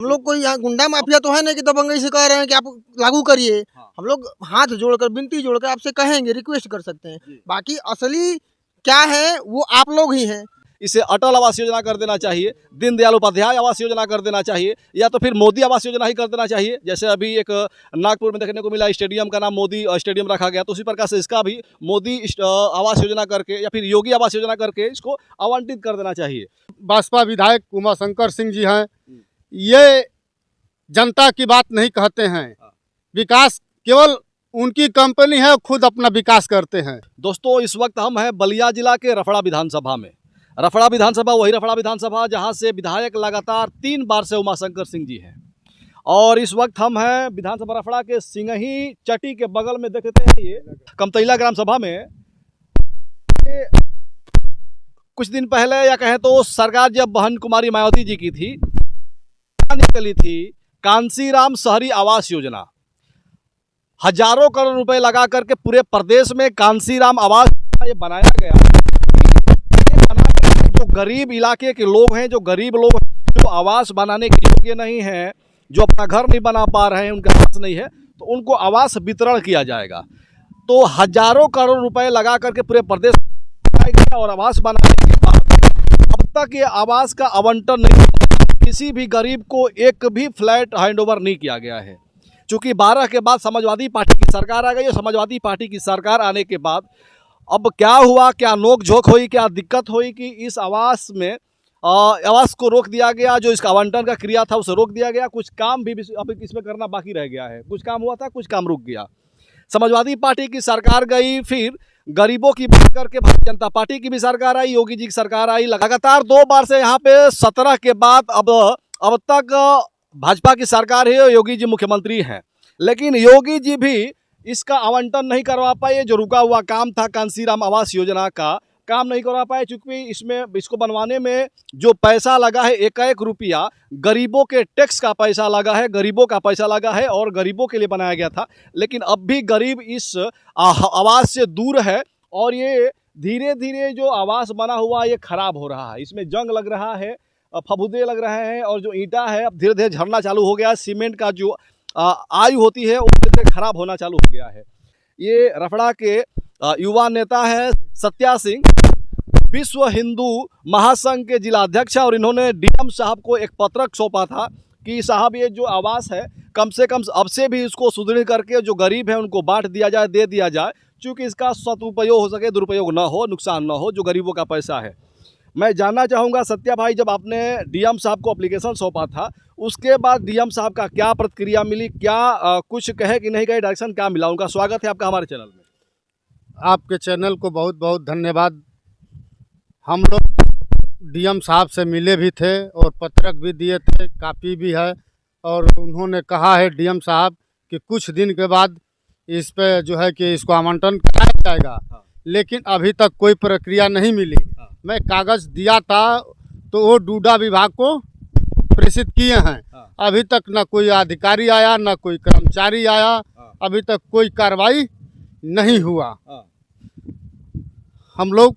हम लोग कोई यहाँ गुंडा माफिया तो है नहीं कि दबंगई से कह रहे हैं कि आप लागू करिए। हाँ। हम लोग हाथ जोड़कर विनती जोड़कर आपसे कहेंगे, रिक्वेस्ट कर सकते हैं। जी। बाकी असली क्या है वो आप लोग ही हैं। इसे अटल आवास योजना कर देना चाहिए, दीनदयाल उपाध्याय आवास योजना कर देना चाहिए, या तो फिर मोदी आवास योजना ही कर देना चाहिए। जैसे अभी एक नागपुर में देखने को मिला, स्टेडियम का नाम मोदी स्टेडियम रखा गया, तो उसी प्रकार से इसका भी मोदी आवास योजना करके या फिर योगी आवास योजना करके इसको आवंटित कर देना चाहिए। बसपा विधायक उमाशंकर सिंह जी हैं, ये जनता की बात नहीं कहते हैं। विकास केवल उनकी कंपनी है, खुद अपना विकास करते हैं। दोस्तों, इस वक्त हम हैं बलिया जिला के रफड़ा विधानसभा में। रफड़ा विधानसभा वही रफड़ा विधानसभा जहां से विधायक लगातार 3 बार से उमाशंकर सिंह जी हैं, और इस वक्त हम हैं विधानसभा रफड़ा के सिंगही चटी के बगल में। देखते हैं ये कमतैला ग्राम सभा में कुछ दिन पहले, या कहें तो सरकार जब बहन कुमारी मायावती जी की थी, निकली थी कांसीराम शहरी आवास योजना। हजारों करोड़ रुपए लगा करके पूरे प्रदेश में कांसीराम आवास ये बनाया गया। जो गरीब इलाके के लोग हैं, जो गरीब लोग जो आवास बनाने के योग्य नहीं हैं, जो अपना घर नहीं बना पा रहे हैं, उनका आवास नहीं है, तो उनको आवास वितरण किया जाएगा। तो हजारों करोड़ रुपए लगा करके पूरे प्रदेश में और आवास बनाने के बाद अब तक ये आवास का आवंटन नहीं, किसी भी गरीब को एक भी फ्लैट हैंडओवर नहीं किया गया है। चूँकि 12 के बाद समाजवादी पार्टी की सरकार आ गई है। समाजवादी पार्टी की सरकार आने के बाद अब क्या हुआ, क्या नोक झोंक हुई, क्या दिक्कत हुई कि इस आवास में आवास को रोक दिया गया। जो इसका आवंटन का क्रिया था उसे रोक दिया गया। कुछ काम भी अब इसमें करना बाकी रह गया है। कुछ काम हुआ था, कुछ काम रुक गया। समाजवादी पार्टी की सरकार गई, फिर गरीबों की बात करके भारतीय जनता पार्टी की भी सरकार आई, योगी जी की सरकार आई। लगातार 2 बार से यहाँ पे 17 के बाद अब तक भाजपा की सरकार है, योगी जी मुख्यमंत्री हैं, लेकिन योगी जी भी इसका आवंटन नहीं करवा पाए। जो रुका हुआ काम था कांसीराम आवास योजना का, काम नहीं करवा पाए, क्योंकि इसको बनवाने में जो पैसा लगा है, एक रुपया गरीबों के टैक्स का पैसा लगा है, गरीबों का पैसा लगा है, और गरीबों के लिए बनाया गया था। लेकिन अब भी गरीब इस आवास से दूर है, और ये धीरे धीरे जो आवास बना हुआ ये खराब हो रहा है। इसमें जंग लग रहा है, फफूंदे लग रहे हैं, और जो ईंटा है अब धीरे धीरे झड़ना चालू हो गया। सीमेंट का जो आयु होती है वो धीरे धीरे खराब होना चालू हो गया है। ये रफड़ा के युवा नेता है सत्या सिंह, विश्व हिंदू महासंघ के जिला अध्यक्ष है, और इन्होंने डीएम साहब को एक पत्रक सौंपा था कि साहब ये जो आवास है कम से कम अब से भी इसको सुदृढ़ करके जो गरीब है उनको बांट दिया जाए, दे दिया जाए, क्योंकि इसका सदुपयोग हो सके, दुरुपयोग ना हो, नुकसान ना हो, जो गरीबों का पैसा है। मैं जानना चाहूँगा सत्या भाई, जब आपने डीएम साहब को एप्लीकेशन सौंपा था, उसके बाद डीएम साहब का क्या प्रतिक्रिया मिली, क्या कुछ कहे कि नहीं कहे, डायरेक्शन क्या मिला? उनका स्वागत है आपका हमारे चैनल में। आपके चैनल को बहुत बहुत धन्यवाद। हम लोग डीएम साहब से मिले भी थे और पत्रक भी दिए थे, कापी भी है, और उन्होंने कहा है डीएम साहब कि कुछ दिन के बाद इस पे जो है कि इसको आवंटन कराया जाएगा। लेकिन अभी तक कोई प्रक्रिया नहीं मिली। मैं कागज़ दिया था तो वो डूडा विभाग को प्रेषित किए हैं। अभी तक ना कोई अधिकारी आया, ना कोई कर्मचारी आया, अभी तक कोई कार्रवाई नहीं हुआ। हम लोग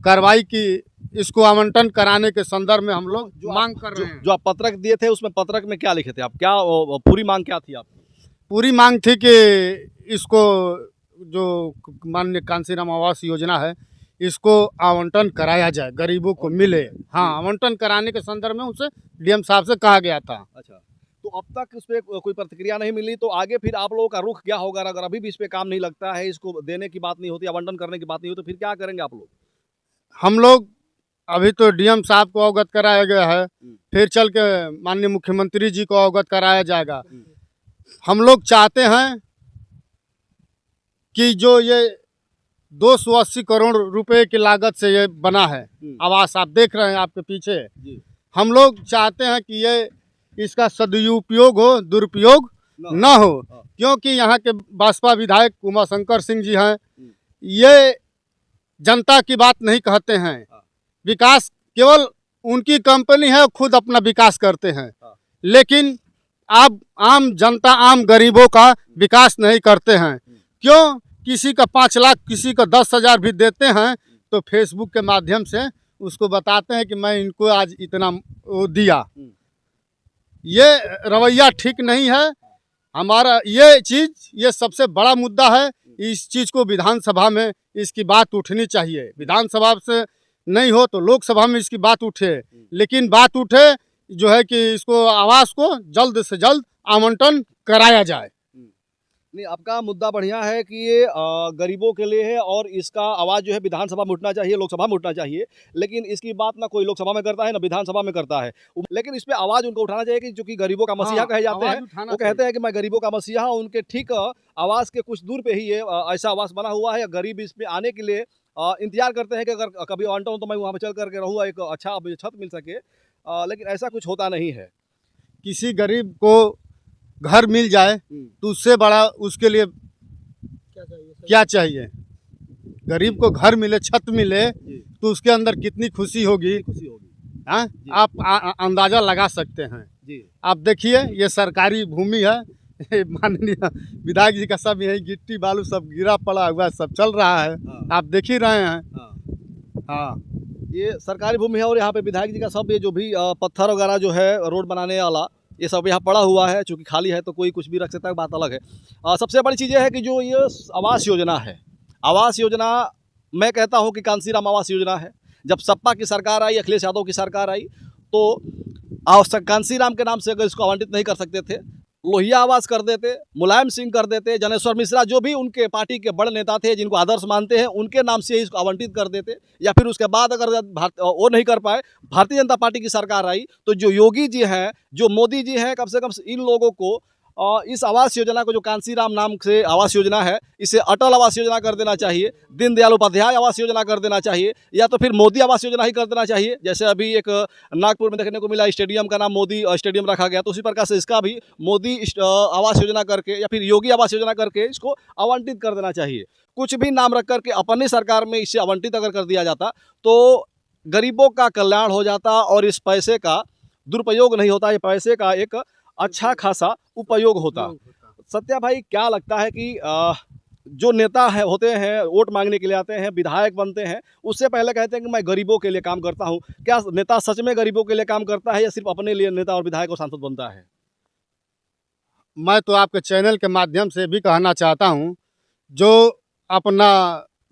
कार्रवाई की इसको आवंटन कराने के संदर्भ में हम लोग मांग कर रहे हैं। जो आप पत्रक दिए थे उसमें पत्रक में क्या लिखे थे आप? क्या पूरी मांग क्या थी आपकी? पूरी मांग थी कि इसको जो माननीय कांसीराम आवास योजना है इसको आवंटन कराया जाए, गरीबों को मिले। हाँ, आवंटन कराने के संदर्भ में उनसे डीएम साहब से कहा गया था। अच्छा, तो अब तक इस पर कोई प्रतिक्रिया नहीं मिली, तो आगे फिर आप लोगों का रुख क्या होगा? अगर अभी भी इस पर काम नहीं लगता है, इसको देने की बात नहीं होती, आवंटन करने की बात नहीं होती, तो फिर क्या करेंगे आप लोग? हम लोग अभी तो डीएम साहब को अवगत कराया गया है, फिर चल के माननीय मुख्यमंत्री जी को अवगत कराया जाएगा। हम लोग चाहते हैं कि जो ये 280 करोड़ रुपए की लागत से ये बना है आवास, आप देख रहे हैं आपके पीछे, हम लोग चाहते हैं कि ये इसका सदुपयोग हो, दुरुपयोग न हो। क्योंकि यहाँ के बसपा विधायक उमाशंकर सिंह जी हैं, ये जनता की बात नहीं कहते हैं। विकास केवल उनकी कंपनी है, खुद अपना विकास करते हैं, लेकिन आप आम जनता, आम गरीबों का विकास नहीं करते हैं। क्यों? किसी का 5 लाख, किसी का 10,000 भी देते हैं तो फेसबुक के माध्यम से उसको बताते हैं कि मैं इनको आज इतना दिया। ये रवैया ठीक नहीं है। हमारा ये सबसे बड़ा मुद्दा है। इस चीज़ को विधानसभा में इसकी बात उठनी चाहिए। विधानसभा से नहीं हो तो लोकसभा में इसकी बात उठे, लेकिन बात उठे जो है कि इसको आवास को जल्द से जल्द आवंटन कराया जाए। नहीं, आपका मुद्दा बढ़िया है कि ये गरीबों के लिए है और इसका आवाज़ जो है विधानसभा में उठना चाहिए, लोकसभा में उठना चाहिए, लेकिन इसकी बात ना कोई लोकसभा में करता है ना विधानसभा में करता है। लेकिन इस पे आवाज़ उनको उठाना चाहिए कि जो कि गरीबों का मसीहा कहे जाते हैं, वो कहते हैं कि मैं गरीबों का मसीहा हूं। उनके ठीक आवास के कुछ दूर पे ही ये ऐसा आवास बना हुआ है। गरीब इस पे आने के लिए इंतजार करते हैं कि अगर कभी आवंटन हो तो मैं वहाँ पर चल करके रहूँगा, एक अच्छा छत मिल सके, लेकिन ऐसा कुछ होता नहीं है। किसी गरीब को घर मिल जाए तो उससे बड़ा उसके लिए क्या चाहिए? गरीब को घर मिले, छत मिले तो उसके अंदर कितनी खुशी होगी, हाँ? आप अंदाजा लगा सकते हैं। आप देखिए, ये सरकारी भूमि है। माननीय विधायक जी का सब यही गिट्टी बालू सब गिरा पड़ा हुआ सब चल रहा है। आप देख ही रहे हैं। हाँ, ये सरकारी भूमि है और यहाँ पे विधायक जी का सब ये जो भी पत्थर वगैरह जो है रोड बनाने वाला, ये सब यहाँ पड़ा हुआ है। चूँकि खाली है तो कोई कुछ भी रख सकता है, बात अलग है। सबसे बड़ी चीज़ ये है कि जो ये आवास योजना है, आवास योजना मैं कहता हूँ कि कांसीराम आवास योजना है। जब सपा की सरकार आई, अखिलेश यादव की सरकार आई, तो कांसीराम के नाम से अगर इसको आवंटित नहीं कर सकते थे, लोहिया आवास कर देते, मुलायम सिंह कर देते, जनेश्वर मिश्रा जो भी उनके पार्टी के बड़े नेता थे जिनको आदर्श मानते हैं, उनके नाम से इसको आवंटित कर देते। या फिर उसके बाद अगर वो नहीं कर पाए, भारतीय जनता पार्टी की सरकार आई, तो जो योगी जी हैं, जो मोदी जी हैं, कम से कम इन लोगों को इस आवास योजना को, जो कांसीराम नाम से आवास योजना है, इसे अटल आवास योजना कर देना चाहिए, दीनदयाल उपाध्याय आवास योजना कर देना चाहिए, या तो फिर मोदी आवास योजना ही कर देना चाहिए। जैसे अभी एक नागपुर में देखने को मिला, स्टेडियम का नाम मोदी स्टेडियम रखा गया, तो उसी प्रकार से इसका भी मोदी आवास योजना करके या फिर योगी आवास योजना करके इसको आवंटित कर देना चाहिए। कुछ भी नाम रख करके अपनी सरकार में इसे आवंटित अगर कर दिया जाता तो गरीबों का कल्याण हो जाता और इस पैसे का दुरुपयोग नहीं होता, ये पैसे का एक अच्छा खासा उपयोग होता। सत्या भाई, क्या लगता है कि जो नेता है होते हैं, वोट मांगने के लिए आते हैं, विधायक बनते हैं, उससे पहले कहते हैं कि मैं गरीबों के लिए काम करता हूं, क्या नेता सच में गरीबों के लिए काम करता है या सिर्फ अपने लिए नेता और विधायक और सांसद बनता है? मैं तो आपके चैनल के माध्यम से भी कहना चाहता हूं, जो अपना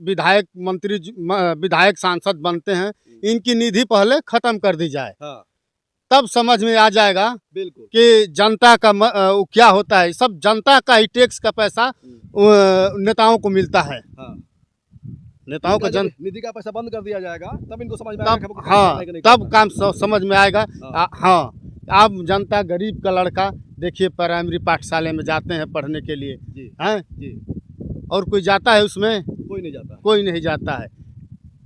विधायक मंत्री विधायक सांसद बनते हैं, इनकी निधि पहले खत्म कर दी जाए। हाँ, तब समझ में आ जाएगा बिल्कुल कि जनता का क्या होता है। सब जनता का ही टैक्स का पैसा नेताओं को मिलता है। हाँ, नेताओं का निधि का पैसा बंद कर दिया जाएगा, तब इनको समझ में तब आएगा। हाँ, तब काम समझ में आएगा। हाँ, आप जनता, गरीब का लड़का देखिए, प्राइमरी पाठशाला में जाते हैं पढ़ने के लिए, हैं जी, और कोई जाता है उसमें? कोई नहीं जाता है।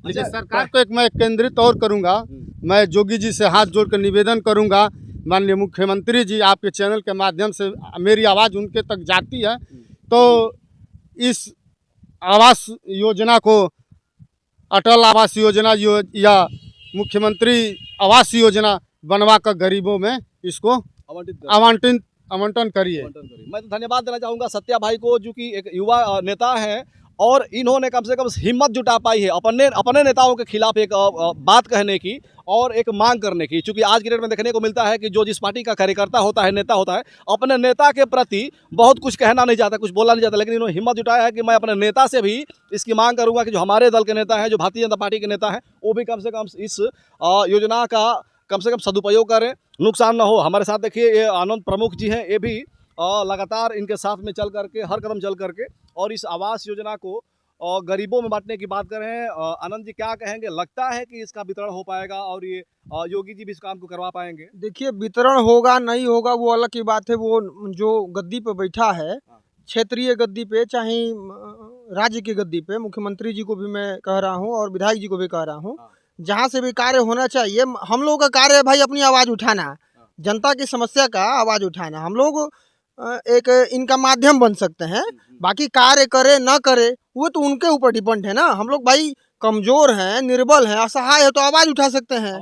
लेकिन सरकार को एक मैं केंद्रित और करूँगा, मैं जोगी जी से हाथ जोड़कर निवेदन करूंगा, माननीय मुख्यमंत्री जी, आपके चैनल के माध्यम से मेरी आवाज़ उनके तक जाती है, तो इस आवास योजना को अटल आवास योजना या मुख्यमंत्री आवास योजना बनवा कर गरीबों में इसको आवंटन करिए। मैं तो धन्यवाद देना चाहूँगा सत्या भाई को, जो कि एक युवा नेता हैं और इन्होंने कम से कम हिम्मत जुटा पाई है अपने नेताओं के खिलाफ एक बात कहने की और एक मांग करने की। चूंकि आज की डेट में देखने को मिलता है कि जो जिस पार्टी का कार्यकर्ता होता है, नेता होता है, अपने नेता के प्रति बहुत कुछ कहना नहीं चाहता, कुछ बोलना नहीं चाहता, लेकिन इन्होंने हिम्मत जुटाया है कि मैं अपने नेता से भी इसकी मांग करूंगा कि जो हमारे दल के नेता हैं, जो भारतीय जनता पार्टी के नेता हैं, वो भी कम से कम इस योजना का कम से कम सदुपयोग करें, नुकसान ना हो। हमारे साथ देखिए ये आनंद प्रमुख जी हैं, ये भी लगातार इनके साथ में चल करके, हर कदम चल करके और इस आवास योजना को गरीबों में बांटने की बात कर रहे हैं। आनंद जी, क्या कहेंगे? लगता है कि इसका वितरण हो पाएगा और ये योगी जी भी इस काम को करवा पाएंगे? देखिए, वितरण होगा नहीं होगा वो अलग की बात है। वो जो गद्दी पे बैठा है, क्षेत्रीय गद्दी पे चाहे राज्य की गद्दी पे, मुख्यमंत्री जी को भी मैं कह रहा हूँ और विधायक जी को भी कह रहा हूँ, जहाँ से भी कार्य होना चाहिए, हम लोगों का कार्य है भाई अपनी आवाज़ उठाना, जनता की समस्या का आवाज़ उठाना। हम लोग एक इनका माध्यम बन सकते हैं, बाकी कार्य करे ना करे वो तो उनके ऊपर डिपेंड है ना। हम लोग भाई कमजोर हैं, निर्बल हैं, असहाय है, तो आवाज़ उठा सकते हैं।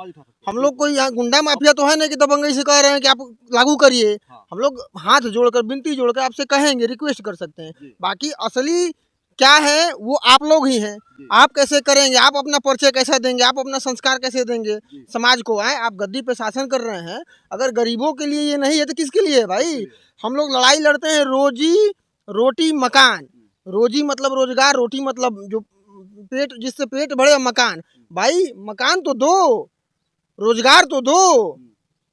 हम लोग कोई यहाँ गुंडा माफिया तो है नहीं कि दबंगई से कह रहे हैं कि आप लागू करिए। हम लोग हाथ जोड़कर, विनती जोड़कर आपसे कहेंगे, रिक्वेस्ट कर सकते हैं। बाकी असली क्या है वो आप लोग ही हैं। आप कैसे करेंगे, आप अपना परिचय कैसे देंगे, आप अपना संस्कार कैसे देंगे समाज को। आए आप गद्दी पे शासन कर रहे हैं, अगर गरीबों के लिए ये नहीं है तो किसके लिए है भाई। हम लोग लड़ाई लड़ते हैं रोजी रोटी मकान, रोजी मतलब रोजगार, रोटी मतलब जो पेट, जिससे पेट भरे, मकान। भाई मकान तो दो, रोजगार तो दो,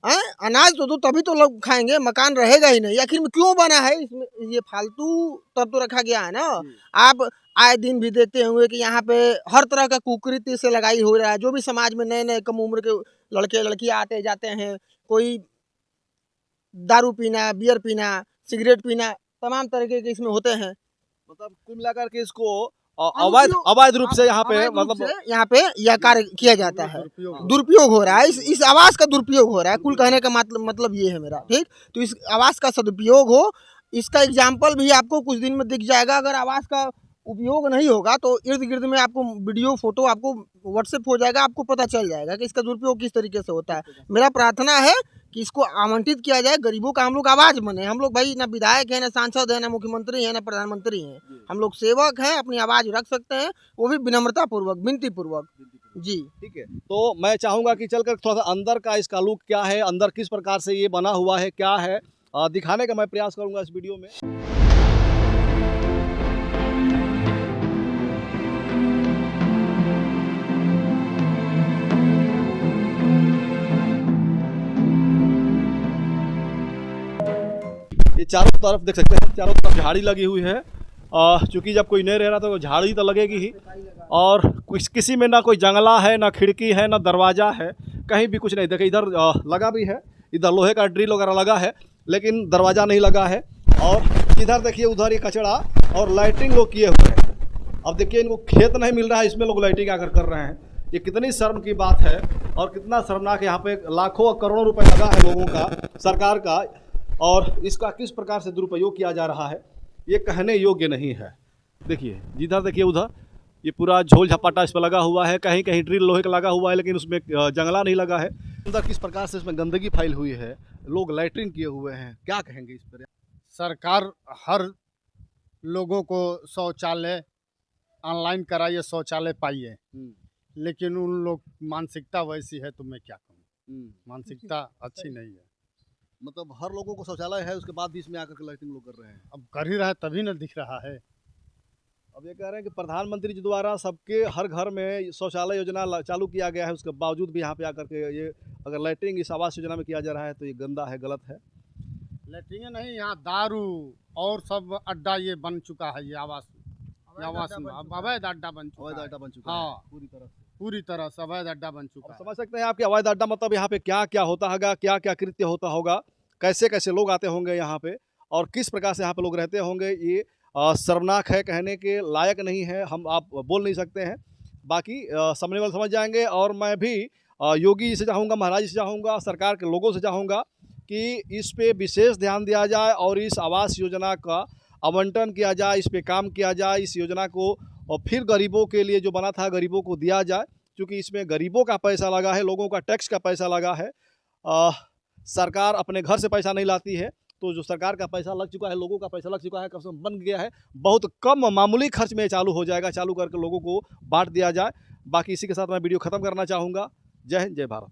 अनाज तो दो, तभी तो लोग खाएंगे। मकान रहेगा ही नहीं, आखिर में क्यों बना है इसमें ये फालतू तब तो रखा गया है ना। आप आए दिन भी देखते होंगे कि यहाँ पे हर तरह का कुकृत्य से लगाई हो रहा है। जो भी समाज में नए नए कम उम्र के लड़के लड़कियां आते जाते हैं, कोई दारू पीना, बियर पीना, सिगरेट पीना, तमाम तरीके के इसमें होते हैं। मतलब कुल मिलाकर के इसको अवैध रूप से यहाँ पे मतलब यहाँ पे यह कार्य किया जाता है, दुरुपयोग हो रहा है। इस आवास का दुरुपयोग हो रहा है। कुल कहने का मतलब ये है मेरा, ठीक। तो इस आवास का सदुपयोग हो, इसका एग्जाम्पल भी आपको कुछ दिन में दिख जाएगा। अगर आवास का उपयोग नहीं होगा तो इर्द गिर्द में आपको वीडियो फोटो आपको व्हाट्सएप हो जाएगा, आपको पता चल जाएगा कि इसका दुरुपयोग किस तरीके से होता है। मेरा प्रार्थना है कि इसको आमंत्रित किया जाए, गरीबों का हम लोग आवाज बने। हम लोग भाई ना विधायक है, ना सांसद है, ना मुख्यमंत्री है, ना प्रधानमंत्री हैं। हम लोग सेवक हैं, अपनी आवाज रख सकते हैं, वो भी विनम्रता पूर्वक, विनती पूर्वक। जी ठीक है। तो मैं चाहूंगा कि चलकर थोड़ा सा अंदर का इसका लुक क्या है, अंदर किस प्रकार से ये बना हुआ है, क्या है, दिखाने का मैं प्रयास करूंगा इस वीडियो में। ये चारों तरफ देख सकते हैं, चारों तरफ झाड़ी लगी हुई है। चूँकि जब कोई नहीं रह रहा तो झाड़ी तो लगेगी ही। और किसी में ना कोई जंगला है, ना खिड़की है, ना दरवाज़ा है, कहीं भी कुछ नहीं। देखिए इधर लगा भी है, इधर लोहे का ड्रिल वगैरह लगा है, लेकिन दरवाज़ा नहीं लगा है। और इधर देखिए, उधर ये कचड़ा और लाइटिंग लोग किए हुए हैं। अब देखिए इनको खेत नहीं मिल रहा है, इसमें लोग लाइटिंग आकर कर रहे हैं। ये कितनी शर्म की बात है और कितना शर्मनाक। यहाँ पे लाखों और करोड़ों रुपए लगा है लोगों का, सरकार का, और इसका किस प्रकार से दुरुपयोग किया जा रहा है ये कहने योग्य नहीं है। देखिए जिधर देखिए उधर ये पूरा झोल झपाटा इस पर लगा हुआ है, कहीं कहीं ड्रिल लोहे का लगा हुआ है, लेकिन उसमें जंगला नहीं लगा है। अंदर किस प्रकार से इसमें गंदगी फैल हुई है, लोग लैट्रिन किए हुए हैं, क्या कहेंगे इस पर। सरकार हर लोगों को शौचालय ऑनलाइन कराइए, शौचालय पाइए, लेकिन उन लोग मानसिकता वैसी है तो मैं क्या कहूँ, मानसिकता अच्छी नहीं है। मतलब हर लोगों को शौचालय है, उसके बाद भी इसमें आकर के लाइटिंग लोग कर रहे हैं। अब कर ही रहा है तभी ना दिख रहा है। अब ये कह रहे हैं कि प्रधानमंत्री जी द्वारा सबके हर घर में शौचालय योजना चालू किया गया है, उसके बावजूद भी यहाँ पे आकर के ये अगर लाइटिंग इस आवास योजना में किया जा रहा है तो ये गंदा है, गलत है। लैट्रिन नहीं, यहाँ दारू और सब अड्डा ये बन चुका है। ये आवास में अवैध अड्डा बन चुका है। अवैध अड्डा बन चुका है पूरी तरह से अवैध अड्डा बन चुका है। समझ सकते हैं आपके अवैध अड्डा मतलब यहाँ पे क्या क्या होता होगा, क्या क्या कृत्य होता होगा, कैसे कैसे लोग आते होंगे यहाँ पे और किस प्रकार से यहाँ पे लोग रहते होंगे। ये शर्मनाक है, कहने के लायक नहीं है, हम आप बोल नहीं सकते हैं। बाकी सामने वाले समझ जाएंगे। और मैं भी योगी जी से चाहूँगा, महाराज जी से चाहूँगा, सरकार के लोगों से चाहूँगा कि इस पे विशेष ध्यान दिया जाए और इस आवास योजना का आवंटन किया जाए, इस पे काम किया जाए, इस योजना को और फिर गरीबों के लिए जो बना था गरीबों को दिया जाए, क्योंकि इसमें गरीबों का पैसा लगा है, लोगों का टैक्स का पैसा लगा है। सरकार अपने घर से पैसा नहीं लाती है, तो जो सरकार का पैसा लग चुका है, लोगों का पैसा लग चुका है, कम से कम बन गया है, बहुत कम मामूली खर्च में चालू हो जाएगा, चालू करके लोगों को बांट दिया जाए। बाकी इसी के साथ मैं वीडियो ख़त्म करना चाहूँगा। जय हिंद, जय भारत।